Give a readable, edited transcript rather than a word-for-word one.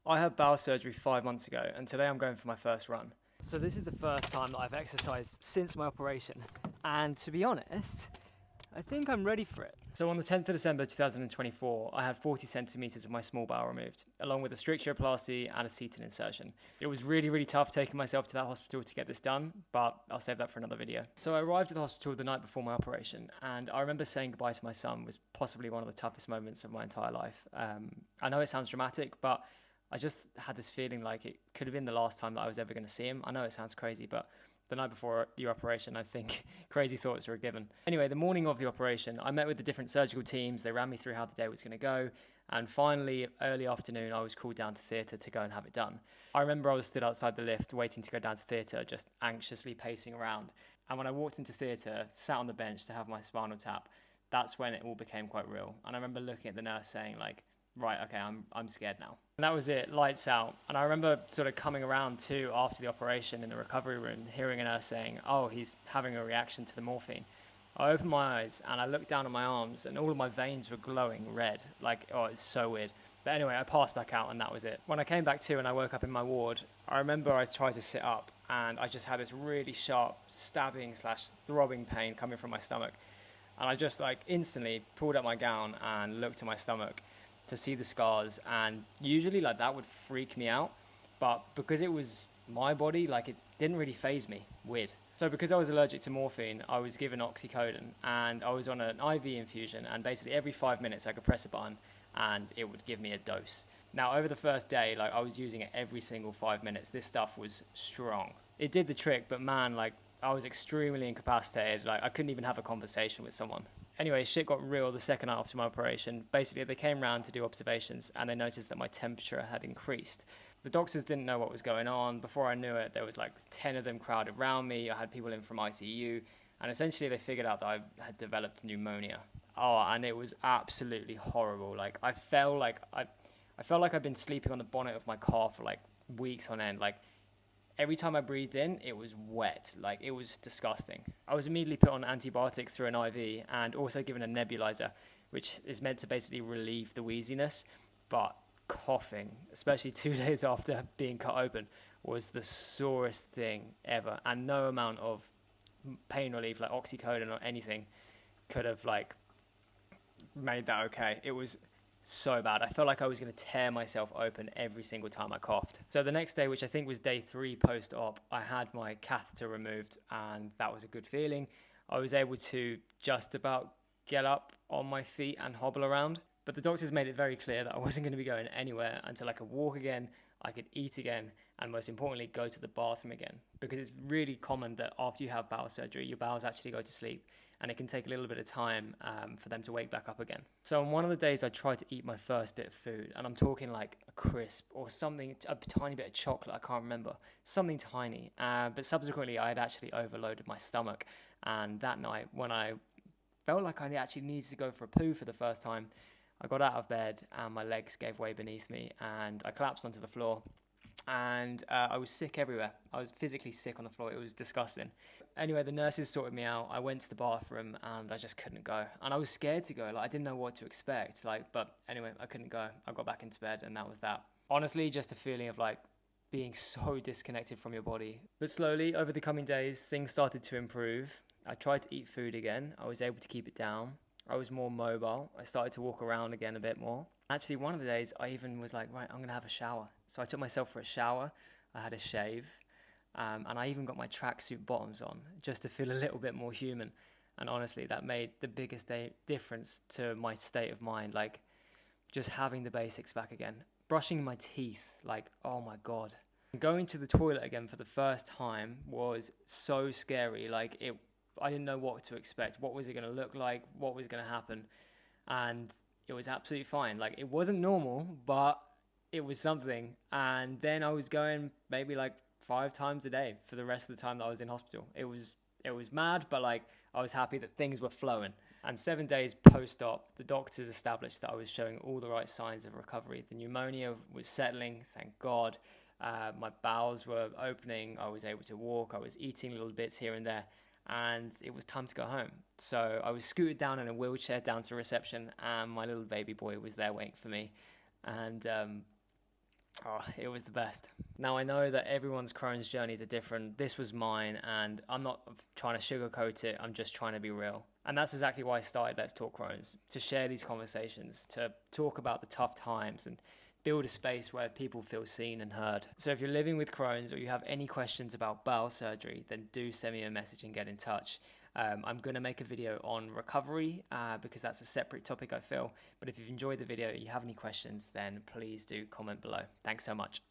I had bowel surgery 5 months ago, and today I'm going for my first run. So this is the first time that I've exercised since my operation, and to be honest, I think I'm ready for it. So on the 10th of December 2024, I had 40 centimeters of my small bowel removed, along with a stricturoplasty and a seated insertion. It was really tough taking myself to that hospital to get this done, but I'll save that for another video. So I arrived at the hospital the night before my operation, and I remember saying goodbye to my son was possibly one of the toughest moments of my entire life. I know it sounds dramatic, but I just had this feeling like it could have been the last time that I was ever going to see him. I know it sounds crazy, but the night before your operation, I think crazy thoughts were a given. Anyway, the morning of the operation, I met with the different surgical teams. They ran me through how the day was going to go. And finally, early afternoon, I was called down to theatre to go and have it done. I remember I was stood outside the lift waiting to go down to theatre, just anxiously pacing around. And when I walked into theatre, sat on the bench to have my spinal tap, that's when it all became quite real. And I remember looking at the nurse saying like, right, okay, I'm scared now. And that was it, lights out. And I remember sort of coming around too after the operation in the recovery room, hearing a nurse saying, oh, he's having a reaction to the morphine. I opened my eyes and I looked down at my arms and all of my veins were glowing red. Like, oh, it's so weird. But anyway, I passed back out and that was it. When I came back to and I woke up in my ward, I remember I tried to sit up and I just had this really sharp stabbing / throbbing pain coming from my stomach. And I just like instantly pulled up my gown and looked at my stomach to see the scars, and usually like that would freak me out, but because it was my body, like it didn't really faze me. Weird. So because I was allergic to morphine, I was given oxycodone and I was on an IV infusion, and basically every 5 minutes I could press a button and it would give me a dose. Now over the first day, like I was using it every single 5 minutes. This stuff was strong. It did the trick, but man, like I was extremely incapacitated. Like I couldn't even have a conversation with someone. Anyway, shit got real the second night after my operation. Basically, they came round to do observations and they noticed that my temperature had increased. The doctors didn't know what was going on. Before I knew it, there was like 10 of them crowded around me. I had people in from ICU, and essentially they figured out that I had developed pneumonia. Oh, and it was absolutely horrible. Like I felt like I'd been sleeping on the bonnet of my car for like weeks on end. Like every time I breathed in, it was wet. Like, it was disgusting. I was immediately put on antibiotics through an IV and also given a nebulizer, which is meant to basically relieve the wheeziness. But coughing, especially 2 days after being cut open, was the sorest thing ever. And no amount of pain relief, like oxycodone or anything, could have, like, made that okay. It was so bad. I felt like I was going to tear myself open every single time I coughed. So the next day, which I think was day 3 post-op, I had my catheter removed and that was a good feeling. I was able to just about get up on my feet and hobble around, but the doctors made it very clear that I wasn't going to be going anywhere until I could walk again, I could eat again, and most importantly, go to the bathroom again. Because it's really common that after you have bowel surgery, your bowels actually go to sleep, and it can take a little bit of time for them to wake back up again. So on one of the days, I tried to eat my first bit of food, and I'm talking like a crisp or something, a tiny bit of chocolate, I can't remember, something tiny. But subsequently, I had actually overloaded my stomach, and that night, when I felt like I actually needed to go for a poo for the first time, I got out of bed and my legs gave way beneath me and I collapsed onto the floor, and I was sick everywhere. I was physically sick on the floor. It was disgusting. Anyway, the nurses sorted me out. I went to the bathroom and I just couldn't go. And I was scared to go. Like, I didn't know what to expect. But anyway, I couldn't go. I got back into bed and that was that. Honestly, just a feeling of like being so disconnected from your body. But slowly, over the coming days, things started to improve. I tried to eat food again. I was able to keep it down. I was more mobile. I started to walk around again a bit more. Actually, one of the days I even was like, right, I'm going to have a shower. So I took myself for a shower. I had a shave. And I even got my tracksuit bottoms on just to feel a little bit more human. And honestly, that made the biggest difference to my state of mind. Like, just having the basics back again. Brushing my teeth, like, oh my God. Going to the toilet again for the first time was so scary. Like, I didn't know what to expect. What was it going to look like? What was going to happen? And it was absolutely fine. Like, it wasn't normal, but it was something. And then I was going maybe like 5 times a day for the rest of the time that I was in hospital. It was mad, but like I was happy that things were flowing. And 7 days post-op, the doctors established that I was showing all the right signs of recovery. The pneumonia was settling, thank God. My bowels were opening. I was able to walk. I was eating little bits here and there. And it was time to go home. So I was scooted down in a wheelchair down to reception, and my little baby boy was there waiting for me. And Oh, it was the best. Now, I know that everyone's Crohn's journeys are different. This was mine, and I'm not trying to sugarcoat it, I'm just trying to be real. And that's exactly why I started Let's Talk Crohn's, to share these conversations, to talk about the tough times and build a space where people feel seen and heard. So if you're living with Crohn's or you have any questions about bowel surgery, then do send me a message and get in touch. I'm going to make a video on recovery because that's a separate topic, I feel. But if you've enjoyed the video, you have any questions, then please do comment below. Thanks so much.